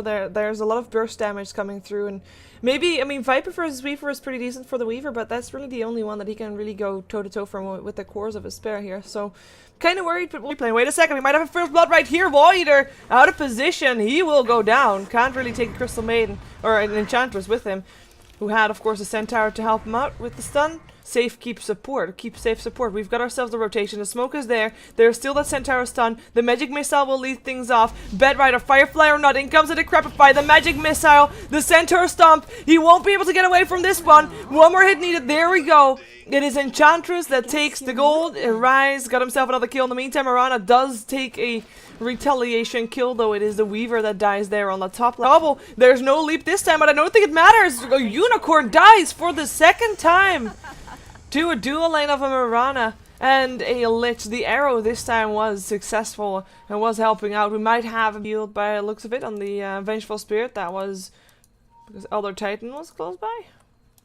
There's a lot of burst damage coming through, and maybe, I mean, Viper versus Weaver is pretty decent for the Weaver, but that's really the only one that he can really go toe-to-toe from with the cores of aSpera here, so kind of worried, but we'll be playing. Wait a second, we might have a first blood right here. VIII out of position, he will go down. Can't really take a Crystal Maiden, or an Enchantress with him, who had, of course, a Centaur to help him out with the stun. Safe keep support. Keep safe support. We've got ourselves a rotation. The smoke is there. There's still that Centaur stun. The magic missile will lead things off. Bedrider, Firefly or not. In comes the Decrepify. The magic missile. The Centaur stomp. He won't be able to get away from this one. One more hit needed. There we go. It is Enchantress that takes the gold. Rise got himself another kill. In the meantime, Mirana does take a retaliation kill, though it is the Weaver that dies there on the top level. There's no leap this time, but I don't think it matters. A Unicorn dies for the second time to a dual lane of a Mirana and a Lich. The arrow this time was successful and was helping out. We might have a healed by the looks of it on the Vengeful Spirit. That was because Elder Titan was close by.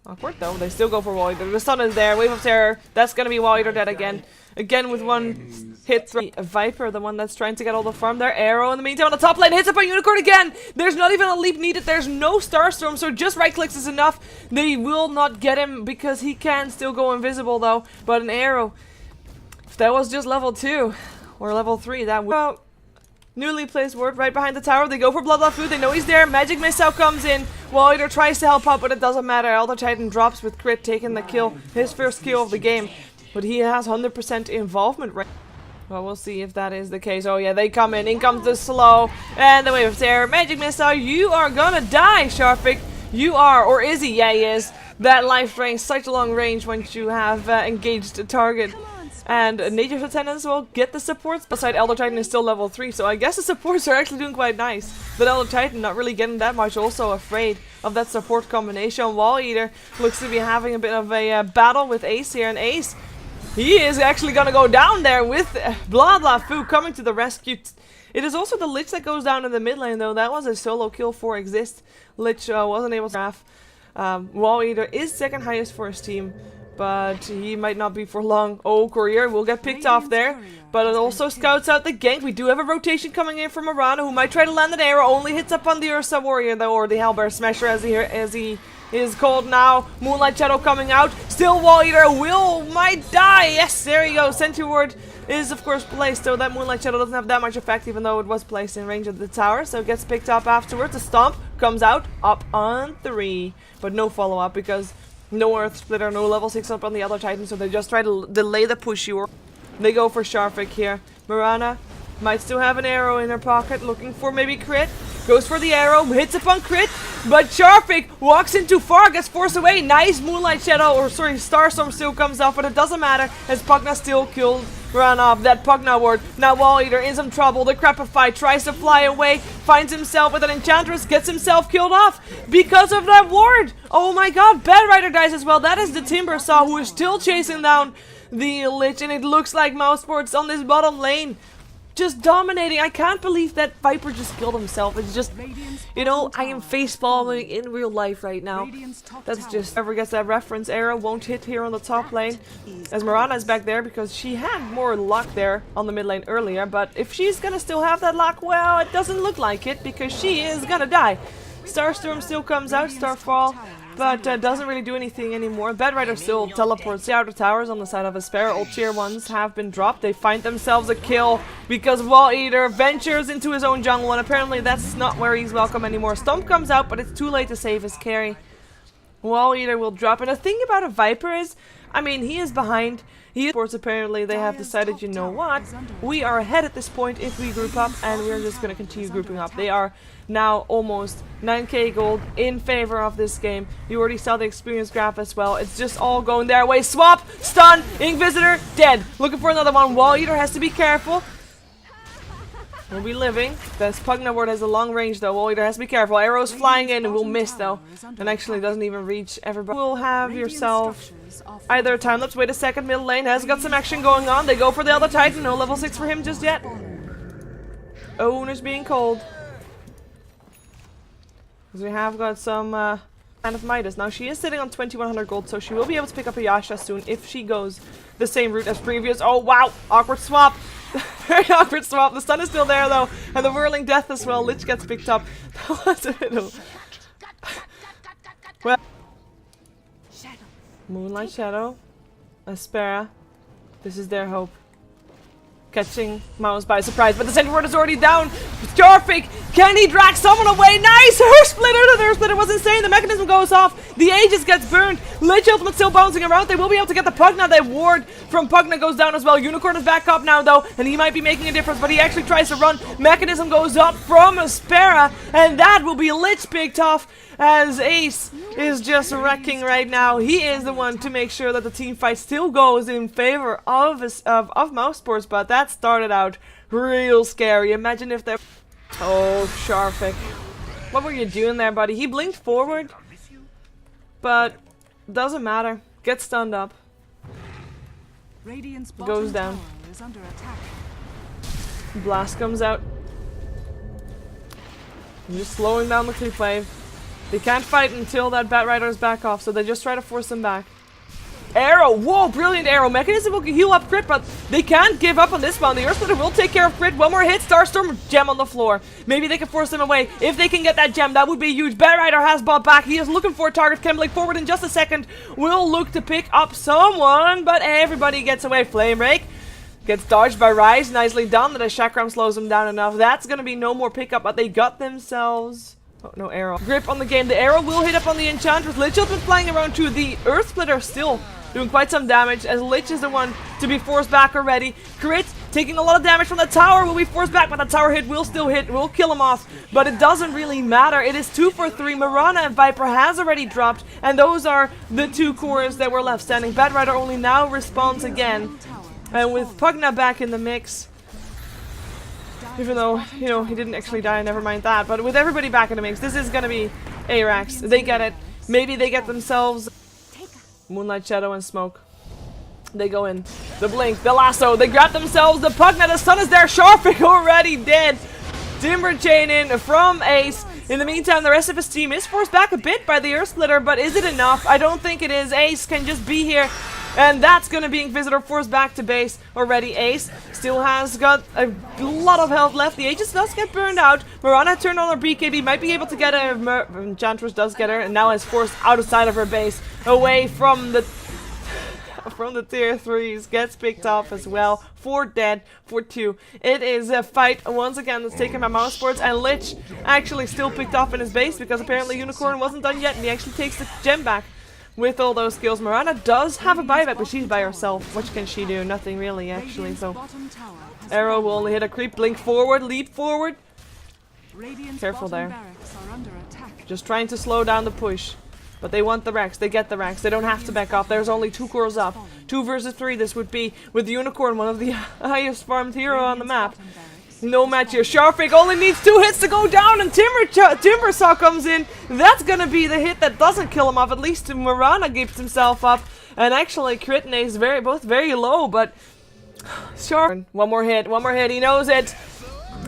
Awkward though. They still go for VIII. The sun is there. Wave of Terror. That's gonna be VIII dead again. Again with one hit from Viper, the one that's trying to get all the farm there. Arrow in the meantime on the top lane hits up a Unicorn again. There's not even a leap needed. There's no Starstorm, so just right clicks is enough. They will not get him because he can still go invisible though. But an arrow, if that was just level 2 or level 3, that would. Well, newly placed ward right behind the tower. They go for Bloodbath Food. They know he's there. Magic Missile comes in. VIII tries to help out, but it doesn't matter. Elder Titan drops with crit, taking the kill. His first kill of the game. But he has 100% involvement right. Well, we'll see if that is the case. Oh yeah, they come in. In comes the slow. And the Wave of Terror. Magic Missile. You are gonna die, Sharpik. You are. Or is he? Yeah, he is. That life drain, such a long range once you have engaged a target. And Nature's Attendants will get the supports. Beside Elder Titan is still level 3, so I guess the supports are actually doing quite nice. But Elder Titan not really getting that much, also afraid of that support combination. VIII looks to be having a bit of a battle with Ace here, and Ace, he is actually gonna go down there with Bloodbath Food coming to the rescue. It is also the Lich that goes down in the mid lane though. That was a solo kill for Exist. Lich wasn't able to graph. VIII is second highest for his team, but he might not be for long. Oh, Courier will get picked off there, but it also scouts out the gank. We do have a rotation coming in from Mirana, who might try to land an arrow. Only hits up on the Ursa Warrior though, or the Hellbear Smasher as he is called now. Moonlight Shadow coming out. Still VIII might die. Yes, there you go. Sentry Ward is of course placed, so that Moonlight Shadow doesn't have that much effect, even though it was placed in range of the tower. So it gets picked up afterwards. The Stomp comes out up on 3, but no follow up because no Earth Splitter, no level 6 up on the other Titan, so they just try to delay the push here. They go for Sharpik here. Mirana might still have an arrow in her pocket, looking for maybe crit. Goes for the arrow, hits upon crit, but Sharpik walks in too far, gets forced away. Nice Moonlight Shadow, or sorry, Starstorm still comes off, but it doesn't matter as Pugna still killed. Ran off that Pugna ward. Now VIII in some trouble. The Decrepify tries to fly away, finds himself with an Enchantress, gets himself killed off because of that ward. Oh my god, Bedrider dies as well. That is the Timbersaw who is still chasing down the Lich, and it looks like Mousesports on this bottom lane. Just dominating. I can't believe that Viper just killed himself. It's just, you know, I am facepalming in real life right now. That's just, whoever gets that reference, arrow won't hit here on the top lane. As Mirana is back there because she had more luck there on the mid lane earlier. But if she's gonna still have that luck, well, it doesn't look like it because she is gonna die. Starstorm still comes out, Starfall, but doesn't really do anything anymore. Bedrider still teleports out of towers on the side of aSpera. All tier 1s have been dropped. They find themselves a kill because VIII ventures into his own jungle, and apparently that's not where he's welcome anymore. Stomp comes out, but it's too late to save his carry. VIII will drop. And the thing about a Viper is, I mean, he is behind. Apparently they have decided, you know what, we are ahead at this point if we group up, and we're just going to continue grouping up. They are now almost 9k gold in favor of this game. You already saw the experience graph as well. It's just all going their way. Swap, stun, Inquisitor, dead. Looking for another one. VIII has to be careful. We'll be living. This Pugna ward has a long range though. VIII has to be careful. Arrows flying in and will miss though. And actually doesn't even reach everybody. We'll have yourself either time lapse. Wait a second. Middle lane has got some action going on. They go for the other Titan. No level 6 for him just yet. Owner's being cold. Because we have got some Hand of Midas. Now she is sitting on 2100 gold, so she will be able to pick up a Yasha soon if she goes the same route as previous. Oh wow! Awkward swap. Very awkward swap. The stun is still there though, and the whirling death as well. Lich gets picked up. That was a bit of... Well, Moonlight Shadow, aSpera. This is their hope. Catching Mouz by surprise, but the center ward is already down. Starfake, can he drag someone away? Nice! Her splitter! The splitter was insane. The mechanism goes off. The Aegis gets burned. Lich ultimate still bouncing around. They will be able to get the Pugna. The ward from Pugna goes down as well. Unicorn is back up now though, and he might be making a difference, but he actually tries to run. Mechanism goes up from aSpera, and that will be Lich picked off as Ace is just wrecking right now. He is the one to make sure that the team fight still goes in favor of Mouse Sports, but that started out real scary. Imagine if they're... Oh, Sharfik. What were you doing there, buddy? He blinked forward, but doesn't matter. Gets stunned up. Goes down. Blast comes out. Just slowing down the creep wave. They can't fight until that Bat Rider is back off, so they just try to force him back. Arrow! Whoa, brilliant arrow. Mechanism will heal up crit, but they can't give up on this one. The Earth Splitter will take care of crit. One more hit. Starstorm, gem on the floor. Maybe they can force him away. If they can get that gem, that would be huge. Bat Rider has bought back. He is looking for a target. Can blink forward in just a second. Will look to pick up someone, but everybody gets away. Flame Rake gets dodged by Rise. Nicely done. The Chakram slows him down enough. That's going to be no more pickup, but they got themselves... Oh, no arrow. Grip on the game. The arrow will hit up on the Enchantress. Lich has been flying around too. The Earth Splitter still doing quite some damage, as Lich is the one to be forced back already. Crit taking a lot of damage from the tower. Will be forced back, but the tower hit will still hit. Will kill him off, but it doesn't really matter. It is 2 for 3. Mirana and Viper has already dropped, and those are the 2 cores that were left standing. Bat Rider only now respawns again, and with Pugna back in the mix, even though, you know, he didn't actually die, never mind that. But with everybody back in the mix, this is gonna be Arax. They get it. Maybe they get themselves Moonlight Shadow and Smoke. They go in. The blink, the lasso, they grab themselves the Pugna. The sun is there. Sharfik already dead. Timber chain in from Ace. In the meantime, the rest of his team is forced back a bit by the Earth Splitter, but is it enough? I don't think it is. Ace can just be here. And that's gonna be Inquisitor forced back to base already. Ace still has got a lot of health left. The Aegis does get burned out. Mirana turned on her BKB, might be able to get her. Enchantress does get her, and now is forced outside of her base, away from the tier 3s. Gets picked off as well. 4 dead, 4 2. It is a fight once again that's taken by Mouse Sports, and Lich actually still picked off in his base because apparently Unicorn wasn't done yet, and he actually takes the gem back. With all those skills, Mirana does have a buyback, but she's by herself. What can she do? Nothing really, actually. So, arrow will only hit a creep. Blink forward, leap forward. Careful there. Just trying to slow down the push. But they want the Rex. They get the Rex. They don't have to back off. There's only 2 cores up. 2 versus 3 this would be, with the Unicorn, one of the highest farmed hero on the map. No match here. Sharfik only needs 2 hits to go down, and Timbersaw comes in. That's gonna be the hit that doesn't kill him off. At least Mirana gives himself up, and actually Crit and Ace both very low. But Sharfik, one more hit. He knows it.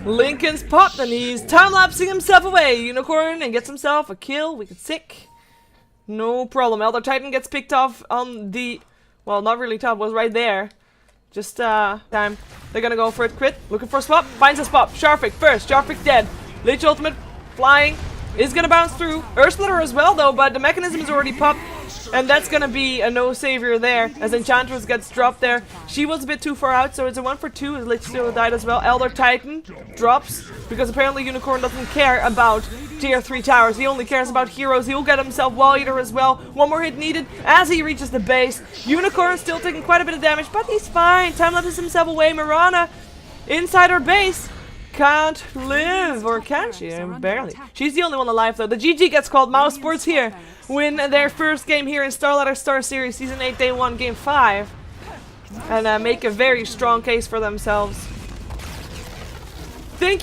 Lincoln's popped, and he's time-lapsing himself away. Unicorn and gets himself a kill. We can sick. No problem. Elder Titan gets picked off on the, well, not really top. Was right there. Just time. They're gonna go for it. Crit. Looking for a swap. Finds a swap. Sharfik first. Sharfik dead. Lich ultimate flying. Is gonna bounce through. Earth Splitter as well though, but the mechanism is already popped. And that's gonna be a no savior there, as Enchantress gets dropped there. She was a bit too far out, so it's a 1 for 2, as Lich still died as well. Elder Titan drops, because apparently Unicorn doesn't care about tier 3 towers. He only cares about heroes. He'll get himself Wall Eater as well. 1 more hit needed as he reaches the base. Unicorn still taking quite a bit of damage, but he's fine. Time lapses himself away. Mirana inside her base. Can't live, or can she? Barely. She's the only one alive though. The GG gets called. Mouse Sports here win their first game here in StarLadder Star Series Season 8 Day 1 Game 5, and make a very strong case for themselves. Thank you.